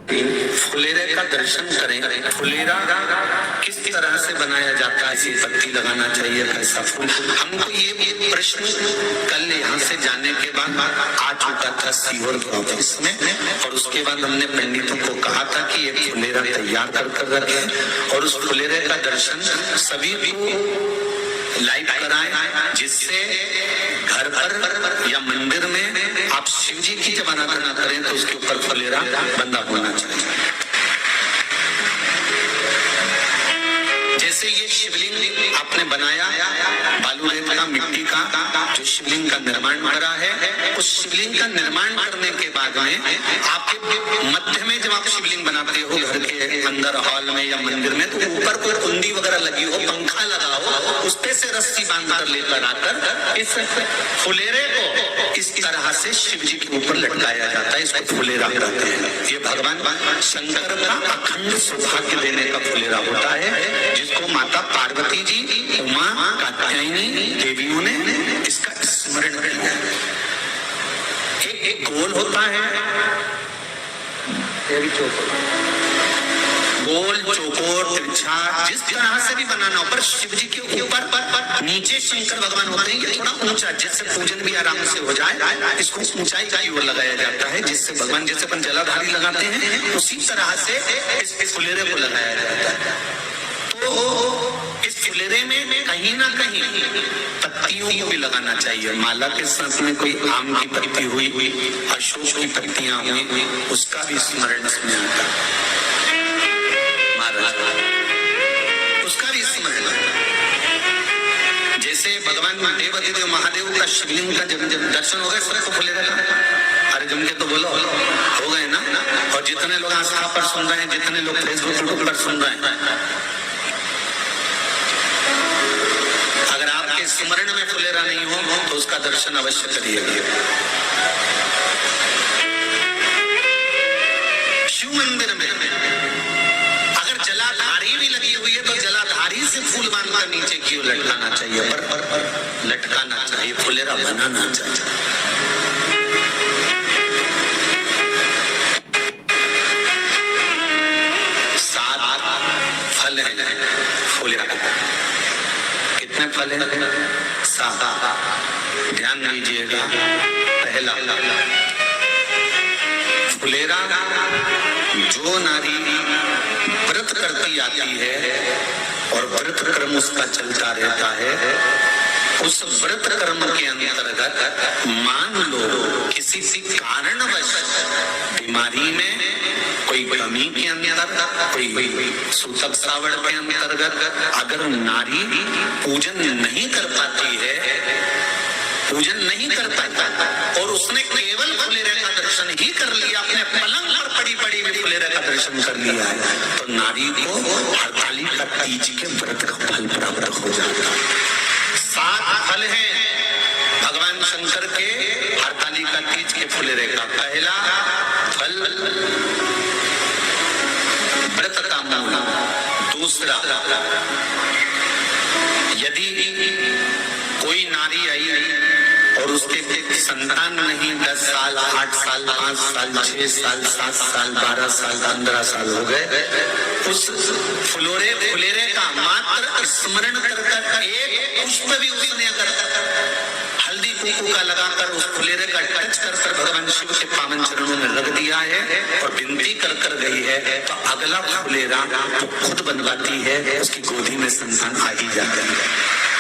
फुलेरे का दर्शन करें। फुलेरा किस तरह से बनाया जाता है, इसी पत्ती लगाना चाहिए, कैसा फूल? हमको ये प्रश्न कल यहाँ से जाने के बाद आ चुका था सीहोर के ऑफिस में, और उसके बाद हमने पंडितों को कहा था कि ये फुलेरा तैयार कर रखें और उस फुलेरे का दर्शन सभी को लाइव कराएं, जिससे घर पर या मंदिर में आप शिव जी की जब आराधना करें तो उसके ऊपर फुलेरा बंधा होना चाहिए। जैसे ये शिवलिंग आपने बनाया बालू रेत का, मिट्टी का, जो शिवलिंग का निर्माण करा है, उस शिवलिंग का निर्माण करने के बाद में आपके मध्य में जब आप शिवलिंग बनाते हो घर के अंदर हॉल में या मंदिर में, तो ऊपर कोई कुंडी वगैरह लगी हो, पंखा लगा हो, उस पे से रस्सी बांध कर लेकर आकर इस फुलेरे को इस तरह से शिव जी के ऊपर लटकाया जाता है। इसको फुलेरा कहते हैं। ये भगवान शंकर का अखंड सौभाग्य देने का फुलेरा होता है, जिसको माता पार्वती जी, उमा, कात्यायनी देवियों ने इसका स्मरण किया। एक गोल होता है, गोल, चौकोर, तिरछा, जिस तरह से भी बनाना हो, पर शिव जी के ऊपर नीचे शंकर भगवान होते हैं, ये थोड़ा ऊंचा, जिससे पूजन भी आराम से हो जाए, इसको ऊंचाई का ओर लगाया जाता है, जिससे भगवान जैसे अपन जलाधारी लगाते हैं उसी तरह से इस फुलेरे को लगाया जाता है। तो इस फुलेरे में कहीं ना कहीं पत्तियों को भी लगाना चाहिए। माला के साथ में कोई आम की पत्ती हुई, अशोक की पत्तियां हुई, उसका भी स्मरण इसमें आता है, उसका भी स्मरण। जैसे भगवान देवाधिदेव महादेव का शिवलिंग का जब दर्शन हो गए, सबको फुलेरा लगा, अरे जम के तो बोलो हो गए ना। और जितने लोग आस्था पर सुन रहे हैं, जितने लोग फेसबुक पर सुन रहे हैं, अगर आपके स्मरण में फुलेरा नहीं हो तो उसका दर्शन अवश्य करिएगा। शिव मंदिर में अगर जलाधारी भी लगी हुई है तो जलाधारी से फूल बांधकर नीचे की ओर लटकाना चाहिए, पर लटकाना चाहिए, फुलेरा बनाना चाहिए। सात फल है फुलेरा, कितने फल है? सात। ध्यान दीजिएगा। पहला, फुलेरा जो नारी व्रत करती आती है और व्रत कर्म उसका चलता रहता है, उस व्रत कर्म के अंतर्गत मान लो किसी कारणवश बीमारी में, कोई कमी के अंतर्गत, कोई सूतक श्रावण के अंतर्गत अगर नारी पूजन नहीं कर पाती है, पूजन नहीं कर पाता और उसने केवल फुलेरे का दर्शन ही कर लिया, अपने पलंग पर पड़ी पड़ी हुई फुलेरे का दर्शन कर लिया है, तो नारी को हरतालिका तीज के व्रत का फल प्राप्त हो जाता है। 7 फल हैं भगवान शंकर के हरतालिका तीज के फुलेरे का। पहला फल व्रत का मूल। दूसरा, यदि कोई नारी आई और उसके संतान नहीं, 10 साल, 8 साल, 5 साल, 6 साल, 7 साल, 12 साल, 15 साल हो गए, उस फुलेरे का मात्र स्मरण कर एक पुष्प भी उसने अगर हल्दी कुंकू का लगाकर उस फुलेरे का टच कर भगवान शिव के पावन चरणों में रख दिया है और विनती कर गई है, तो अगला फुलेरा वो खुद बनवाती है, उसकी गोदी में संतान आ ही जाता है।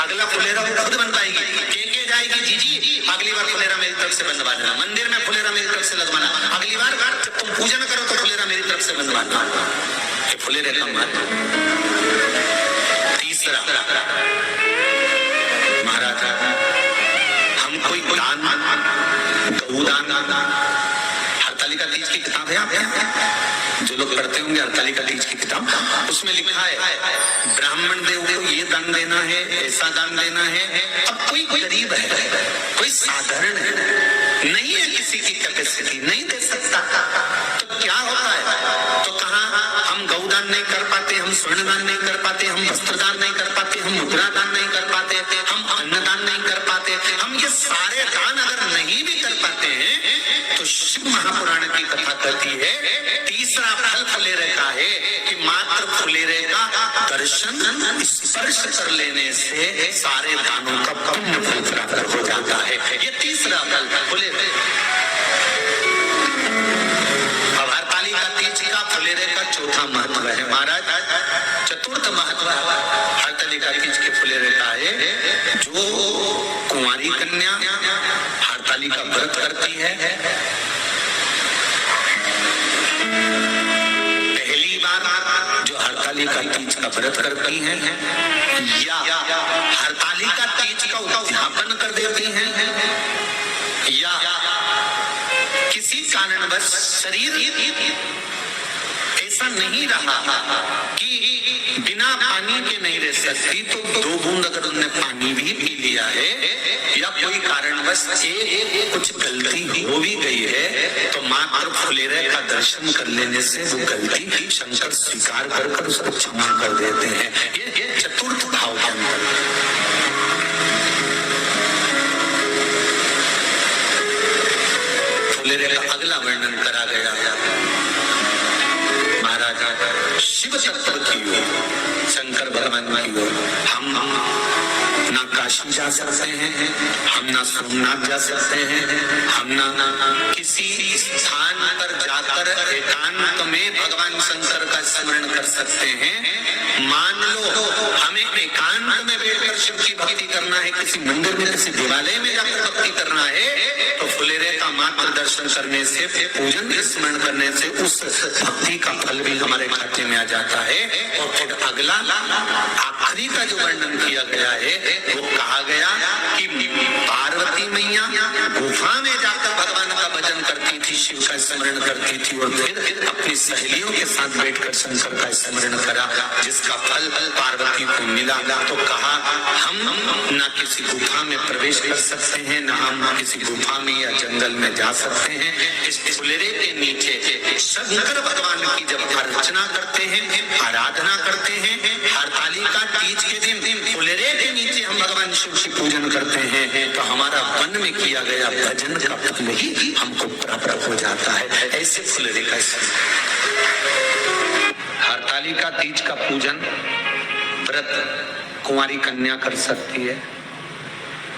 अगला फुलेरा वो खुद बनवाएगी, के जाएगी, जीजी अगली बार फुलेरा मेरी तरफ से बनवा देना, मंदिर में फुलेरा मेरी तरफ से लगवाना, अगली बार जब तुम पूजन करो तो फुलेरा मेरी तरफ से बनवाना। ये फुलेरे का महत्व। तीसरा, महाराज हम कोई दान, गौदान, हरतालिका तीज की किताब है आपके, जो लोग पढ़ते होंगे हरतालिका तीज की किताब, उसमें लिखा है ब्राह्मण देव को ये दान देना है, ऐसा दान देना है। अब कोई गरीब है, कोई साधारण है, नहीं है किसी की कैपेसिटी, नहीं दे सकता, तो क्या होता है? तो कहा हम गौदान नहीं कर पाते, हम स्वर्णदान नहीं कर पाते, हम वस्त्रदान नहीं कर पाते, हम मुद्रा दान नहीं कर पाते, हम अन्नदान नहीं कर पाते, हम ये सारे दान अगर नहीं भी कर पाते हैं तो शिव महापुराण की कथा कहती है 30 तीसरा फल फुलेरे का है कि मात्र फुलेरे का दर्शन स्पर्श कर लेने से सारे दानों का पुण्य फल प्राप्त हो जाता है। ये तीसरा फल फुलेरे। अब हरतालिका तीज का फुलेरे का चौथा महत्व है महाराज। चतुर्थ महत्व हरतालिका तीज के फुलेरे का है, जो कुंवारी कन्या हरतालिका व्रत करती है, पहली बार जो हरतालिका तीज का व्रत करती हैं या हरतालिका तीज का उद्यापन कर देती हैं, या किसी कारणवश शरीर ऐसा नहीं रहा कि बिना पानी के नहीं रह सकती, तो 2 बूंद अगर उन्होंने पानी भी पी लिया है या कोई कारणवश कुछ गलती हो भी गई है, तो मात्र फुलेरे का दर्शन कर लेने से वो गलती शंकर स्वीकार कर उसको क्षमा कर देते हैं। ये चतुर्थ भाव के अंदर। फुलेरे का अगला वर्णन करा गया है शिव तत्व की ओर, शंकर भगवान की ओर। हम ना काशी जा सकते हैं, हम ना सोमनाथ जा सकते हैं, हम ना किसी स्थान पर जाकर एकांत में भगवान शंकर का स्मरण कर सकते हैं। मान लो हमें एकांत में बैठकर शिव की भक्ति करना है, किसी मंदिर में किसी देवालय में जाकर भक्ति करना है, तो फुलेरे का मात्र दर्शन करने से, पूजन स्मरण करने से उस भक्ति का फल भी हमारे खाते में आ जाता है। और फिर अगला आखिरी का जो वर्णन किया गया है वो कहा गया कि पार्वती मैया गुफा में जाकर भगवान का भजन करती थी, शिव का स्मरण करती थी, और फिर अपनी सहेलियों के साथ बैठकर शंकर का स्मरण करा, जिसका फल पार्वती को मिला। तो कहा हम ना किसी गुफा में प्रवेश कर सकते हैं, ना हम किसी गुफा में या जंगल में जा सकते हैं। इस फुलेरे के नीचे शंकर भगवान की जब अर्चना करते हैं, आराधना करते हैं, हरतालिका तीज के दिन फुलेरे के नीचे हम भगवान शिव की पूजन करते हैं, तो हमारा वन में किया गया भजन का फल ही हमको प्राप्त हो जाता है। ऐसे फुलेरे का हरतालिका तीज का पूजन व्रत कुंवारी कन्या कर सकती है,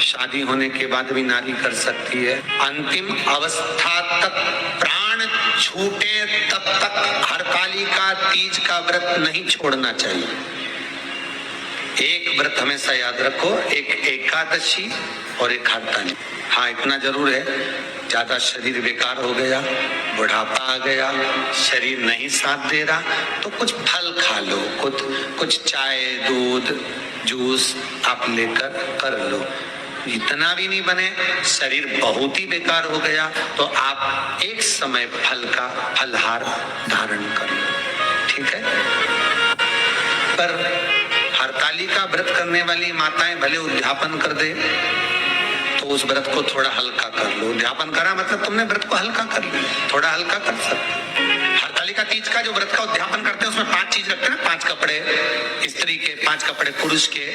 शादी होने के बाद भी नारी कर सकती है, अंतिम अवस्था तक प्राण छूटे तब तक हरतालिका तीज का व्रत नहीं छोड़ना चाहिए। एक व्रत हमेशा याद रखो, एक एकादशी और एक हरतालिका। हाँ, इतना जरूर है, ज्यादा शरीर बेकार हो गया, बुढ़ापा आ गया, शरीर नहीं साथ दे रहा, तो कुछ फल खा लो, कुछ चाय, दूध, जूस आप लेकर कर लो। इतना भी नहीं बने, शरीर बहुत ही बेकार हो गया, तो आप एक समय फल का फलहार धारण कर लो, ठीक है। पर हरतालिका व्रत करने वाली माताएं भले उद्यापन कर दे, तो उस व्रत को थोड़ा हल्का कर लो। उद्यापन करा मतलब तुमने व्रत को हल्का कर लिया, थोड़ा हल्का कर सकते। हरतालिका तीज का जो व्रत का उद्यापन करते हैं उसमें 5 चीज रखते हैं ना, 5 कपड़े स्त्री के, 5 कपड़े पुरुष के,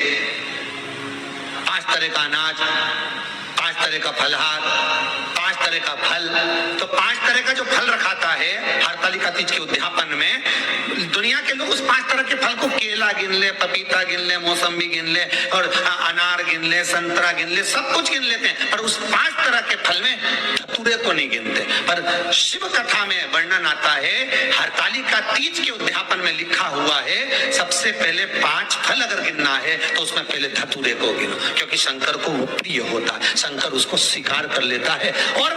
5 तरह का अनाज, 5 तरह का फलहार, 5 तरह का फल। तो 5 तरह का जो फल रखाता है हरतालिका तीज के उद्यापन में, दुनिया के लोग उस 5 तरह के फल को केला गिन ले, पपीता गिन ले, मौसम्बी गिन ले, और अनार गिन ले, संतरा गिन ले, सब कुछ गिन लेते हैं, पर उस 5 तरह के फल में धतूरे को नहीं गिनते। पर शिव कथा में वर्णन आता है, हरतालिका तीज के उद्यापन में लिखा हुआ है, सबसे पहले 5 फल अगर गिनना है तो उसमें पहले धतूरे को गिनो, क्योंकि शंकर को वो प्रिय होता है, शंकर उसको स्वीकार कर लेता है। और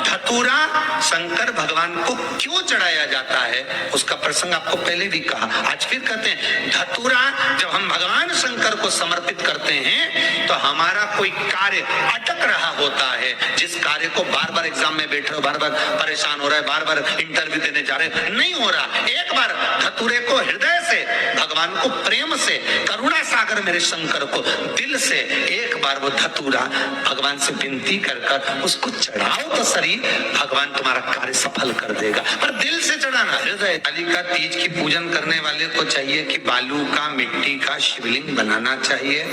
धतूरा शंकर भगवान को क्यों चढ़ाया जाता है उसका प्रसंग आपको पहले भी कहा, आज फिर कहते हैं। धतूरा जब हम भगवान शंकर को समर्पित करते हैं तो हमारा कोई कार्य अटक रहा होता है, जिस कार्य को बार बार एग्जाम में बैठ रहे हो, बार बार परेशान हो रहा है, बार बार इंटरव्यू देने जा रहे हो, नहीं हो रहा, एक बार धतूरे को हृदय से, भगवान को प्रेम से, करुणा सागर मेरे शंकर को दिल से एक बार वो धतूरा भगवान से विनती कर उसको चढ़ाओ तो शरीर, भगवान तुम्हारा कार्य सफल कर देगा। पर दिल से चढ़ा लगाना। हरतालिका तीज की पूजन करने वाले को चाहिए कि बालू का, मिट्टी का शिवलिंग बनाना चाहिए।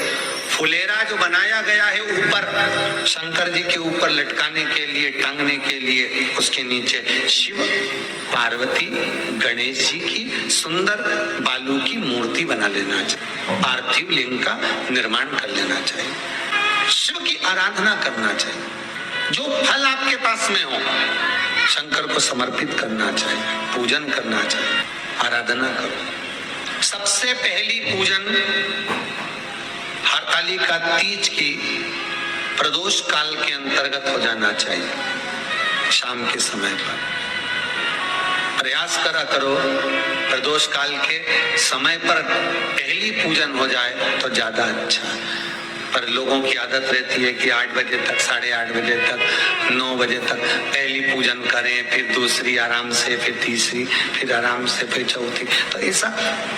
फुलेरा जो बनाया गया है ऊपर शंकर जी के ऊपर लटकाने के लिए, टांगने के लिए, उसके नीचे शिव, पार्वती, गणेश जी की सुंदर बालू की मूर्ति बना लेना चाहिए। पार्थिव लिंग का निर्माण कर लेना चाहिए। शिव की आराधना करना चाहिए। जो फल आपके पास में हो शंकर को समर्पित करना चाहिए, पूजन करना चाहिए, आराधना करो। सबसे पहली पूजन हरतालिका तीज की प्रदोष काल के अंतर्गत हो जाना चाहिए। शाम के समय पर प्रयास करा करो प्रदोष काल के समय पर पहली पूजन हो जाए तो ज्यादा अच्छा। पर लोगों की आदत रहती है कि 8 बजे तक, 8:30 बजे तक, 9 बजे तक पहली पूजन करें, फिर दूसरी आराम से, फिर तीसरी, फिर आराम से, फिर चौथी। तो ऐसा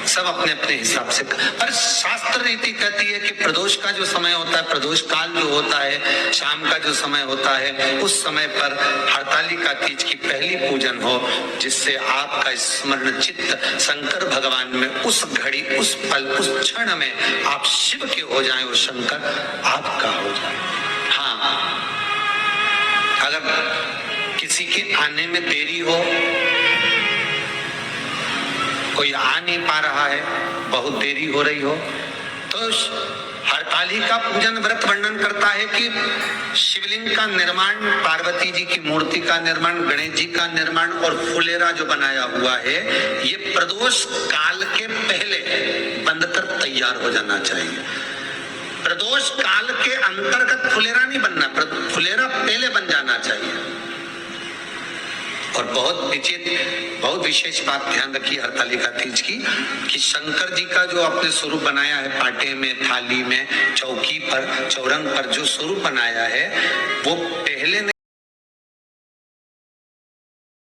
सब अपने अपने हिसाब से। पर शास्त्र रीति कहती है कि प्रदोष का जो समय होता है, प्रदोष काल जो होता है, शाम का जो समय होता है, उस समय पर हरतालिका तीज की पहली पूजन हो, जिससे आपका स्मरण चित्त शंकर भगवान में उस घड़ी, उस पल, उस क्षण में आप शिव के हो जाए और शंकर आपका हो जाए। हाँ, अगर किसी के आने में देरी हो, कोई आ नहीं पा रहा है, बहुत देरी हो रही हो, तो हरतालिका पूजन व्रत वर्णन करता है कि शिवलिंग का निर्माण, पार्वती जी की मूर्ति का निर्माण, गणेश जी का निर्माण और फुलेरा जो बनाया हुआ है, ये प्रदोष काल के पहले बनकर तैयार हो जाना चाहिए। प्रदोष काल के अंतर्गत फुलेरा नहीं बनना, फुलेरा पहले बन जाना चाहिए। और बहुत विशेष बात ध्यान रखिए हरतालिका तीज की, कि शंकर जी का जो आपने स्वरूप बनाया है, पाटे में, थाली में, चौकी पर, चौरंग पर जो स्वरूप बनाया है, वो पहले